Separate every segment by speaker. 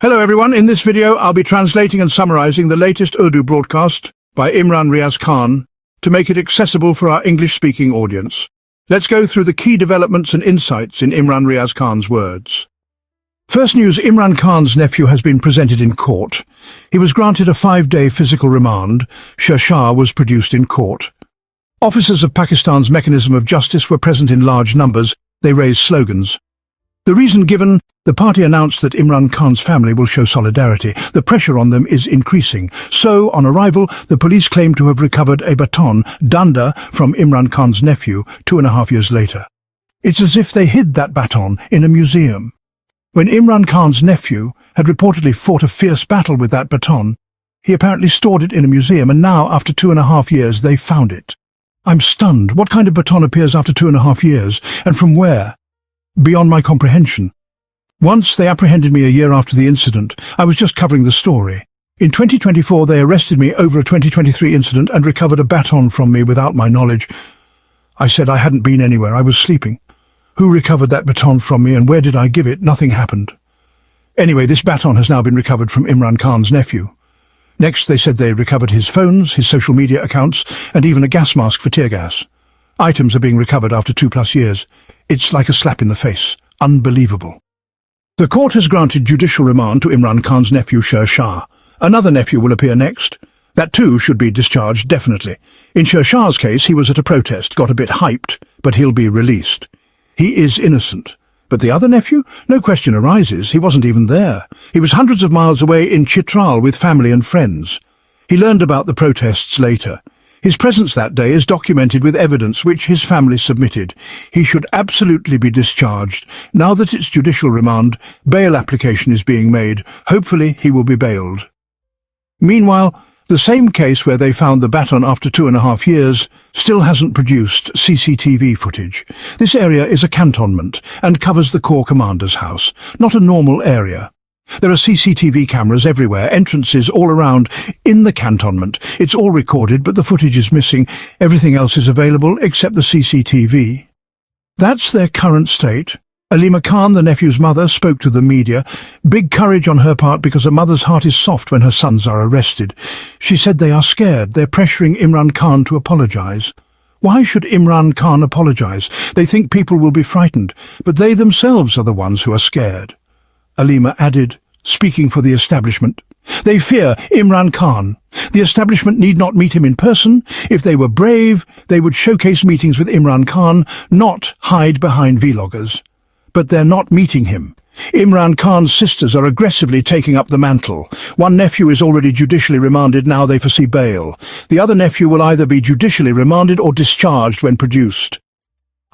Speaker 1: Hello everyone, in this video I'll be translating and summarizing the latest Urdu broadcast by Imran Riaz Khan to make it accessible for our English-speaking audience. Let's go through the key developments and insights in Imran Riaz Khan's words. First news, Imran Khan's nephew has been presented in court. He was granted a 5-day physical remand. Shah was produced in court. Officers of Pakistan's mechanism of justice were present in large numbers. They raised slogans. The reason given, the party announced that Imran Khan's family will show solidarity. The pressure on them is increasing. So, on arrival, the police claimed to have recovered a baton, danda, from Imran Khan's nephew 2.5 years later. It's as if they hid that baton in a museum. When Imran Khan's nephew had reportedly fought a fierce battle with that baton, he apparently stored it in a museum, and now, after 2.5 years, they found it. I'm stunned. What kind of baton appears after 2.5 years, and from where? Beyond my comprehension. Once they apprehended me a year after the incident. I was just covering the story. In 2024 they arrested me over a 2023 incident and recovered a baton from me without my knowledge. I said I hadn't been anywhere, I was sleeping. Who recovered that baton from me and where did I give it? Nothing happened. Anyway, this baton has now been recovered from Imran Khan's nephew. Next they said they recovered his phones, his social media accounts, and even a gas mask for tear gas. Items are being recovered after 2+ years. It's like a slap in the face. Unbelievable. The court has granted judicial remand to Imran Khan's nephew Shah. Another nephew will appear next. That too should be discharged, definitely. In Shah's case, he was at a protest, got a bit hyped, but he'll be released. He is innocent. But the other nephew? No question arises. He wasn't even there. He was hundreds of miles away in Chitral with family and friends. He learned about the protests later. His presence that day is documented with evidence which his family submitted. He should absolutely be discharged. Now that it's judicial remand, bail application is being made. Hopefully he will be bailed. Meanwhile, the same case where they found the baton after 2.5 years still hasn't produced CCTV footage. This area is a cantonment and covers the Corps Commander's house, not a normal area. There are CCTV cameras everywhere, entrances all around, in the cantonment. It's all recorded, but the footage is missing. Everything else is available, except the CCTV. That's their current state. Alima Khan, the nephew's mother, spoke to the media. Big courage on her part because a mother's heart is soft when her sons are arrested. She said they are scared. They're pressuring Imran Khan to apologize. Why should Imran Khan apologize? They think people will be frightened, but they themselves are the ones who are scared. Alima added, speaking for the establishment. They fear Imran Khan. The establishment need not meet him in person. If they were brave, they would showcase meetings with Imran Khan, not hide behind vloggers. But they're not meeting him. Imran Khan's sisters are aggressively taking up the mantle. One nephew is already judicially remanded, now they foresee bail. The other nephew will either be judicially remanded or discharged when produced.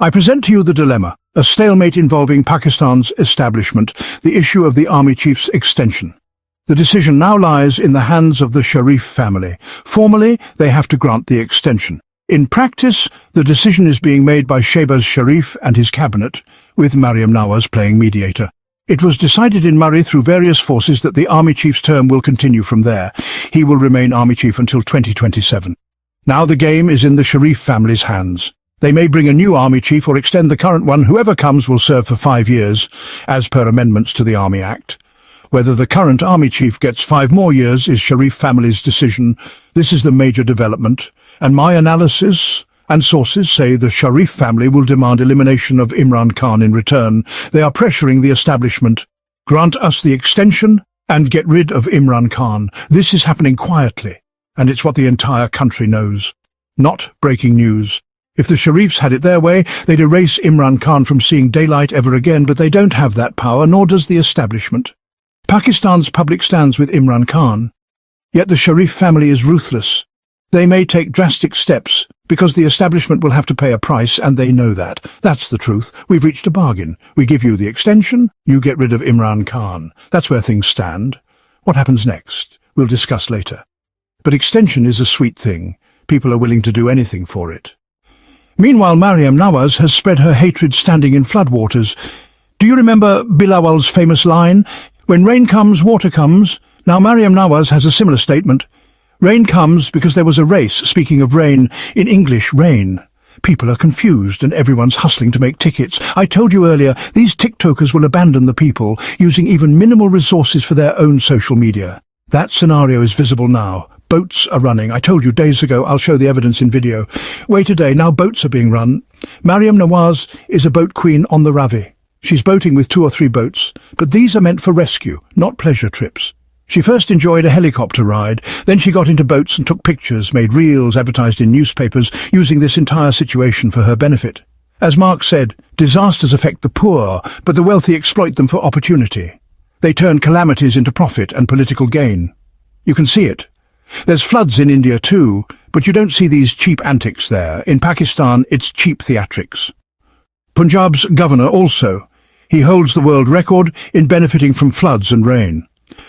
Speaker 1: I present to you the dilemma, a stalemate involving Pakistan's establishment, the issue of the army chief's extension. The decision now lies in the hands of the Sharif family. Formally, they have to grant the extension. In practice, the decision is being made by Shahbaz Sharif and his cabinet, with Mariam Nawaz playing mediator. It was decided in Murray through various forces that the army chief's term will continue from there. He will remain army chief until 2027. Now the game is in the Sharif family's hands. They may bring a new army chief or extend the current one. Whoever comes will serve for 5 years, as per amendments to the Army Act. Whether the current army chief gets 5 more years is Sharif family's decision. This is the major development, and my analysis and sources say the Sharif family will demand elimination of Imran Khan in return. They are pressuring the establishment. Grant us the extension and get rid of Imran Khan. This is happening quietly, and it's what the entire country knows. Not breaking news. If the Sharifs had it their way, they'd erase Imran Khan from seeing daylight ever again, but they don't have that power, nor does the establishment. Pakistan's public stands with Imran Khan. Yet the Sharif family is ruthless. They may take drastic steps, because the establishment will have to pay a price, and they know that. That's the truth. We've reached a bargain. We give you the extension, you get rid of Imran Khan. That's where things stand. What happens next? We'll discuss later. But extension is a sweet thing. People are willing to do anything for it. Meanwhile, Mariam Nawaz has spread her hatred standing in floodwaters. Do you remember Bilawal's famous line, "When rain comes, water comes"? Now Mariam Nawaz has a similar statement. Rain comes because there was a race, speaking of rain, in English, rain. People are confused and everyone's hustling to make tickets. I told you earlier, these TikTokers will abandon the people, using even minimal resources for their own social media. That scenario is visible now. Boats are running. I told you days ago, I'll show the evidence in video. Wait a day, now boats are being run. Mariam Nawaz is a boat queen on the Ravi. She's boating with 2 or 3 boats, but these are meant for rescue, not pleasure trips. She first enjoyed a helicopter ride, then she got into boats and took pictures, made reels advertised in newspapers, using this entire situation for her benefit. As Marx said, disasters affect the poor, but the wealthy exploit them for opportunity. They turn calamities into profit and political gain. You can see it. There's floods in India too, but you don't see these cheap antics there. In Pakistan, it's cheap theatrics. Punjab's governor also. He holds the world record in benefiting from floods and rain.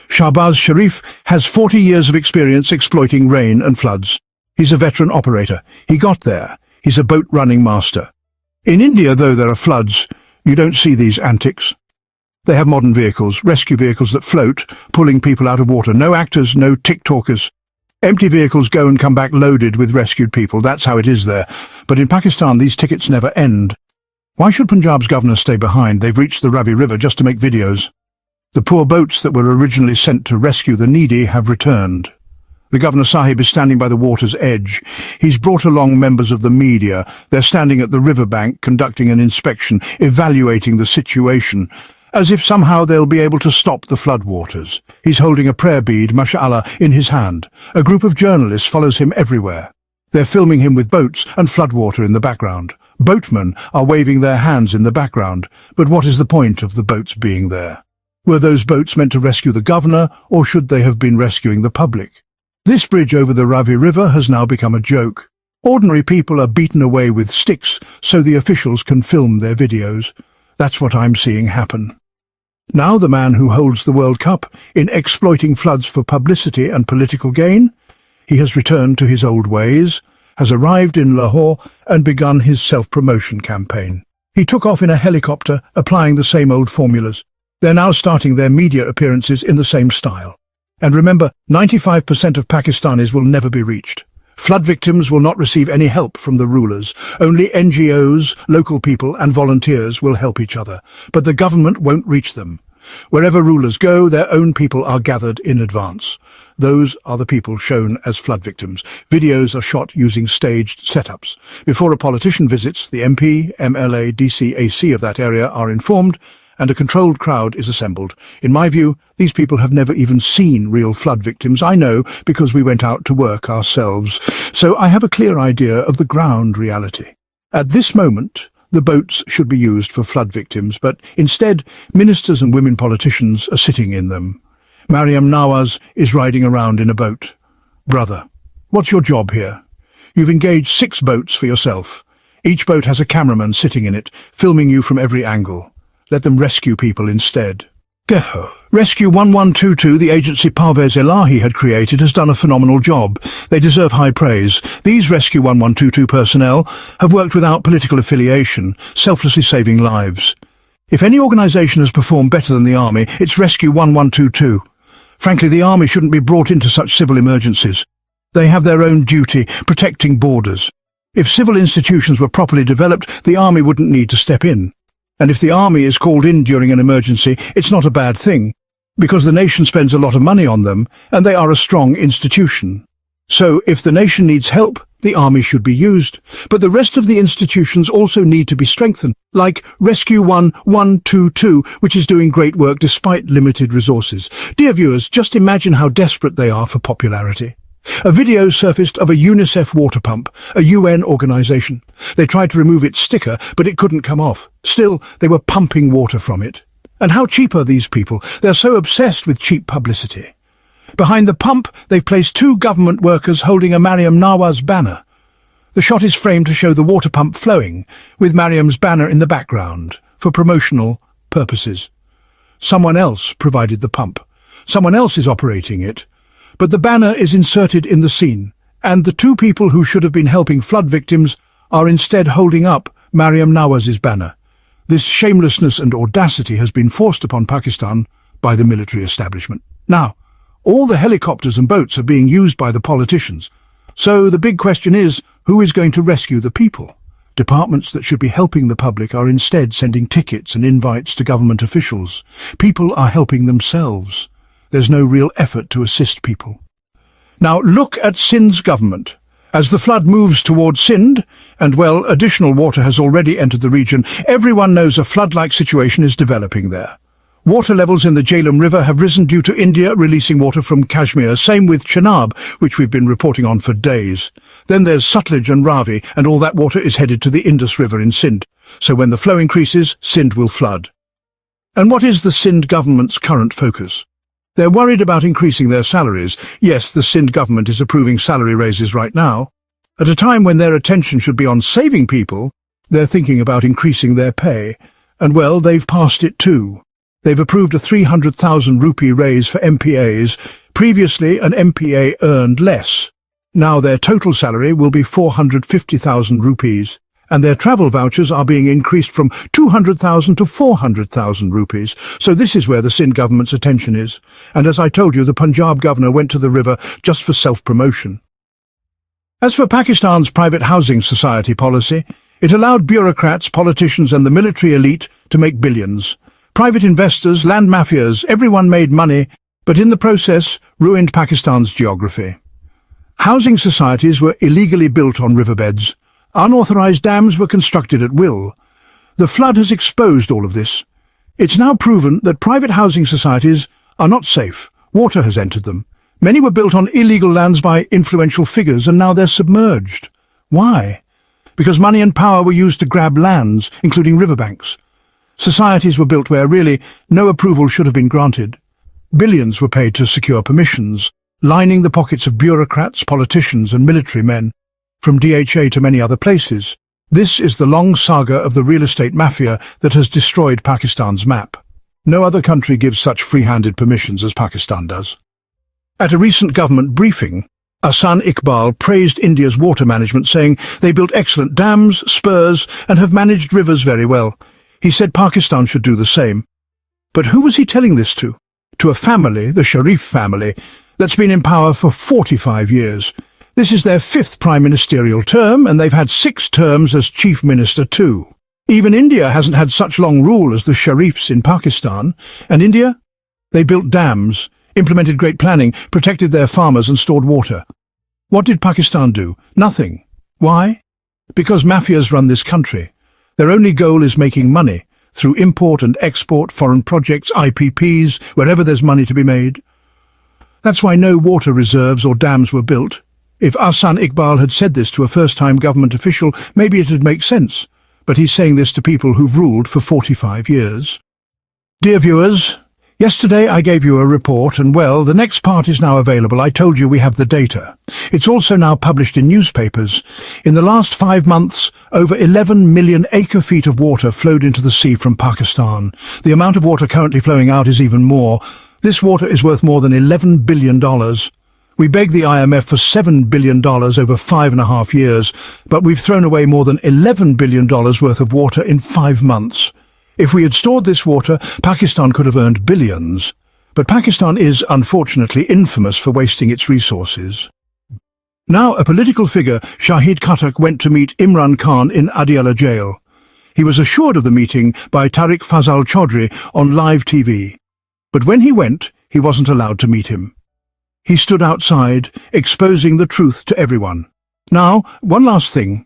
Speaker 1: Shahbaz Sharif has 40 years of experience exploiting rain and floods. He's a veteran operator. He got there. He's a boat-running master. In India, though there are floods, you don't see these antics. They have modern vehicles, rescue vehicles that float, pulling people out of water. No actors, no TikTokers. Empty vehicles go and come back loaded with rescued people. That's how it is there. But in Pakistan, these tickets never end. Why should Punjab's governor stay behind? They've reached the Ravi River just to make videos. The poor boats that were originally sent to rescue the needy have returned. The Governor Sahib is standing by the water's edge. He's brought along members of the media. They're standing at the riverbank conducting an inspection, evaluating the situation, as if somehow they'll be able to stop the floodwaters. He's holding a prayer bead, mashallah, in his hand. A group of journalists follows him everywhere. They're filming him with boats and floodwater in the background. Boatmen are waving their hands in the background. But what is the point of the boats being there? Were those boats meant to rescue the governor, or should they have been rescuing the public? This bridge over the Ravi River has now become a joke. Ordinary people are beaten away with sticks so the officials can film their videos. That's what I'm seeing happen. Now the man who holds the World Cup in exploiting floods for publicity and political gain, he has returned to his old ways, has arrived in Lahore and begun his self-promotion campaign. He took off in a helicopter, applying the same old formulas. They're now starting their media appearances in the same style. And remember, 95% of Pakistanis will never be reached. Flood victims will not receive any help from the rulers. Only NGOs, local people and volunteers will help each other. But the government won't reach them. Wherever rulers go, their own people are gathered in advance. Those are the people shown as flood victims. Videos are shot using staged setups. Before a politician visits, the MP, MLA, DC, AC of that area are informed, and a controlled crowd is assembled. In my view, these people have never even seen real flood victims. I know because we went out to work ourselves, so I have a clear idea of the ground reality. At this moment, the boats should be used for flood victims, but instead, ministers and women politicians are sitting in them. Mariam Nawaz is riding around in a boat. Brother, what's your job here? You've engaged 6 boats for yourself. Each boat has a cameraman sitting in it, filming you from every angle. Let them rescue people instead. Rescue 1122, the agency Parvez Elahi had created, has done a phenomenal job. They deserve high praise. These Rescue 1122 personnel have worked without political affiliation, selflessly saving lives. If any organisation has performed better than the Army, it's Rescue 1122. Frankly, the Army shouldn't be brought into such civil emergencies. They have their own duty, protecting borders. If civil institutions were properly developed, the Army wouldn't need to step in. And if the Army is called in during an emergency, it's not a bad thing, because the nation spends a lot of money on them, and they are a strong institution. So if the nation needs help, the Army should be used. But the rest of the institutions also need to be strengthened, like Rescue 1122, which is doing great work despite limited resources. Dear viewers, just imagine how desperate they are for popularity. A video surfaced of a UNICEF water pump, a UN organisation. They tried to remove its sticker, but it couldn't come off. Still, they were pumping water from it. And how cheap are these people? They're so obsessed with cheap publicity. Behind the pump, they've placed 2 government workers holding a Mariam Nawaz banner. The shot is framed to show the water pump flowing, with Mariam's banner in the background, for promotional purposes. Someone else provided the pump. Someone else is operating it. But the banner is inserted in the scene, and the 2 people who should have been helping flood victims are instead holding up Mariam Nawaz's banner. This shamelessness and audacity has been forced upon Pakistan by the military establishment. Now, all the helicopters and boats are being used by the politicians. So the big question is, who is going to rescue the people? Departments that should be helping the public are instead sending tickets and invites to government officials. People are helping themselves. There's no real effort to assist people. Now look at Sindh's government. As the flood moves towards Sindh, and well, additional water has already entered the region, everyone knows a flood-like situation is developing there. Water levels in the Jhelum River have risen due to India releasing water from Kashmir, same with Chenab, which we've been reporting on for days. Then there's Sutlej and Ravi, and all that water is headed to the Indus River in Sindh. So when the flow increases, Sindh will flood. And what is the Sindh government's current focus? They're worried about increasing their salaries. Yes, the Sindh government is approving salary raises right now. At a time when their attention should be on saving people, they're thinking about increasing their pay. And well, they've passed it too. They've approved a 300,000 rupee raise for MPAs. Previously, an MPA earned less. Now their total salary will be 450,000 rupees, and their travel vouchers are being increased from 200,000 to 400,000 rupees. So this is where the Sindh government's attention is. And as I told you, the Punjab governor went to the river just for self-promotion. As for Pakistan's private housing society policy, it allowed bureaucrats, politicians and the military elite to make billions. Private investors, land mafias, everyone made money, but in the process ruined Pakistan's geography. Housing societies were illegally built on riverbeds. Unauthorized dams were constructed at will. The flood has exposed all of this. It's now proven that private housing societies are not safe. Water has entered them. Many were built on illegal lands by influential figures, and now they're submerged. Why? Because money and power were used to grab lands, including riverbanks. Societies were built where, really, no approval should have been granted. Billions were paid to secure permissions, lining the pockets of bureaucrats, politicians and military men, from DHA to many other places. This is the long saga of the real estate mafia that has destroyed Pakistan's map. No other country gives such free-handed permissions as Pakistan does. At a recent government briefing, Iqbal praised India's water management, saying they built excellent dams, spurs and have managed rivers very well. He said Pakistan should do the same. But who was he telling this to? To a family, the Sharif family, that's been in power for 45 years. This is their 5th prime ministerial term, and they've had 6 terms as chief minister too. Even India hasn't had such long rule as the Sharifs in Pakistan. And India? They built dams, implemented great planning, protected their farmers and stored water. What did Pakistan do? Nothing. Why? Because mafias run this country. Their only goal is making money, through import and export, foreign projects, IPPs, wherever there's money to be made. That's why no water reserves or dams were built. If Iqbal had said this to a first-time government official, maybe it'd make sense. But he's saying this to people who've ruled for 45 years. Dear viewers, yesterday I gave you a report, and well, the next part is now available. I told you we have the data. It's also now published in newspapers. In the last 5 months, over 11 million acre-feet of water flowed into the sea from Pakistan. The amount of water currently flowing out is even more. This water is worth more than $11 billion. We begged the IMF for $7 billion over 5.5 years, but we've thrown away more than $11 billion worth of water in 5 months. If we had stored this water, Pakistan could have earned billions. But Pakistan is, unfortunately, infamous for wasting its resources. Now, a political figure, Shahid Khattak, went to meet Imran Khan in Adiala jail. He was assured of the meeting by Tariq Fazal Chaudhry on live TV. But when he went, he wasn't allowed to meet him. He stood outside, exposing the truth to everyone. Now, one last thing.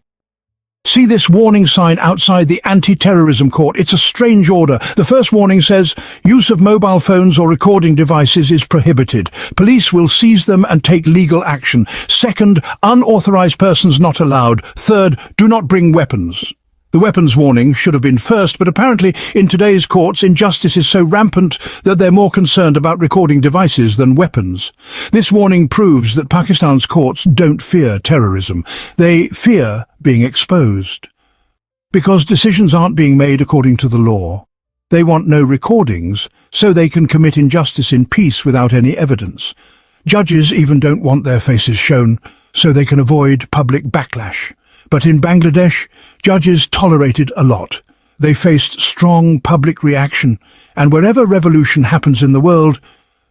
Speaker 1: See this warning sign outside the anti-terrorism court? It's a strange order. The first warning says, use of mobile phones or recording devices is prohibited. Police will seize them and take legal action. Second, unauthorized persons not allowed. Third, do not bring weapons. The weapons warning should have been first, but apparently in today's courts injustice is so rampant that they're more concerned about recording devices than weapons. This warning proves that Pakistan's courts don't fear terrorism. They fear being exposed. Because decisions aren't being made according to the law. They want no recordings, so they can commit injustice in peace without any evidence. Judges even don't want their faces shown, so they can avoid public backlash. But in Bangladesh, judges tolerated a lot. They faced strong public reaction, and wherever revolution happens in the world,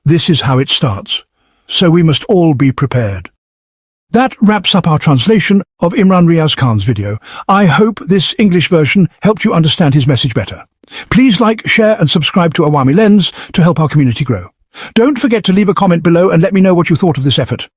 Speaker 1: this is how it starts. So we must all be prepared. That wraps up our translation of Imran Riaz Khan's video. I hope this English version helped you understand his message better. Please like, share and subscribe to Awami Lens to help our community grow. Don't forget to leave a comment below and let me know what you thought of this effort.